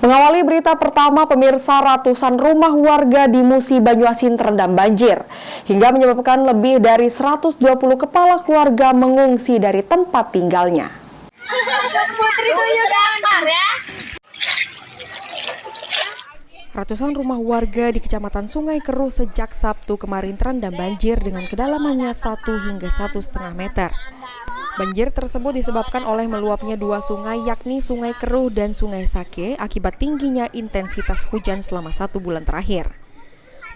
Mengawali berita pertama, pemirsa, ratusan rumah warga di Musi, Banyuasin terendam banjir hingga menyebabkan lebih dari 120 kepala keluarga mengungsi dari tempat tinggalnya. Ratusan rumah warga di Kecamatan Sungai Keruh sejak Sabtu kemarin terendam banjir dengan kedalamannya 1 hingga 1,5 meter. Banjir tersebut disebabkan oleh meluapnya dua sungai, yakni Sungai Keruh dan Sungai Sake, akibat tingginya intensitas hujan selama 1 bulan terakhir.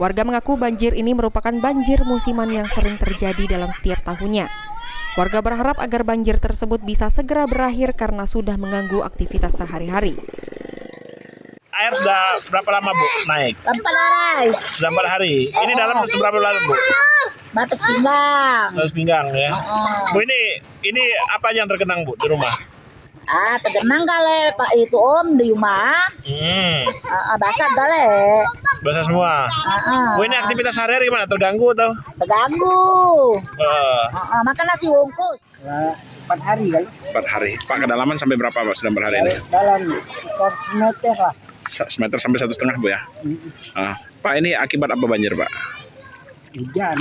Warga mengaku banjir ini merupakan banjir musiman yang sering terjadi dalam setiap tahunnya. Warga berharap agar banjir tersebut bisa segera berakhir karena sudah mengganggu aktivitas sehari-hari. Air sudah berapa lama, Bu, naik? 4 hari. Sudah 4 hari. Ini dalam seberapa dalam, Bu? Batas pinggang. Batas pinggang, ya. Bu, ini apa yang tergenang, Bu, di rumah? Tergenang kali Pak itu Om di rumah. Basah kali. Basah semua. Bu, ini aktivitas sehari-hari gimana? Terganggu atau? Terganggu. Makan nasi bungkus. 4 hari kali. 4 hari. Pak, kedalaman sampai berapa, Pak, sudah 4 hari ini? Dalam sekitar semeter lah. Semeter sampai 1,5, Bu, ya? Pak, ini akibat apa banjir, Pak? Hujan.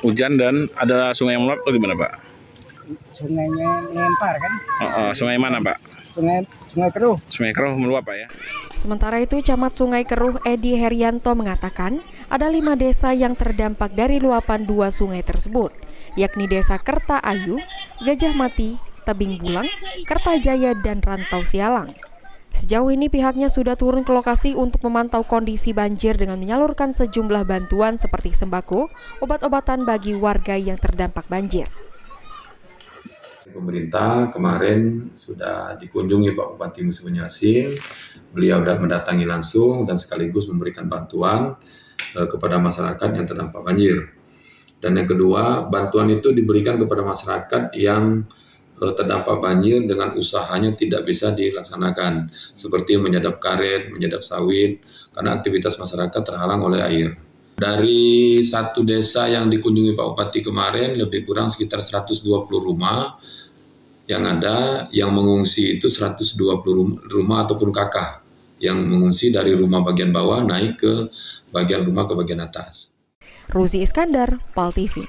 Hujan dan ada sungai yang meluap atau gimana, Pak? Sungainya melempar kan. Sungai mana, Pak? Sungai Keruh. Sungai Keruh meluap, Pak, ya? Sementara itu, Camat Sungai Keruh Edi Herianto mengatakan ada 5 desa yang terdampak dari luapan 2 sungai tersebut, yakni Desa Kerta Ayu, Gajah Mati, Tebing Bulang, Kertajaya, dan Rantau Sialang. Sejauh ini pihaknya sudah turun ke lokasi untuk memantau kondisi banjir dengan menyalurkan sejumlah bantuan seperti sembako, obat-obatan bagi warga yang terdampak banjir. Pemerintah kemarin sudah dikunjungi Pak Bupati Musi Banyuasin. Beliau sudah mendatangi langsung dan sekaligus memberikan bantuan kepada masyarakat yang terdampak banjir. Dan yang kedua, bantuan itu diberikan kepada masyarakat yang terdampak banjir dengan usahanya tidak bisa dilaksanakan, seperti menyadap karet, menyadap sawit, karena aktivitas masyarakat terhalang oleh air. Dari 1 desa yang dikunjungi Pak Bupati kemarin, lebih kurang sekitar 120 rumah yang ada, yang mengungsi itu 120 rumah ataupun kakak, yang mengungsi dari rumah bagian bawah naik ke bagian rumah ke bagian atas. Ruzi Iskandar, PAL TV.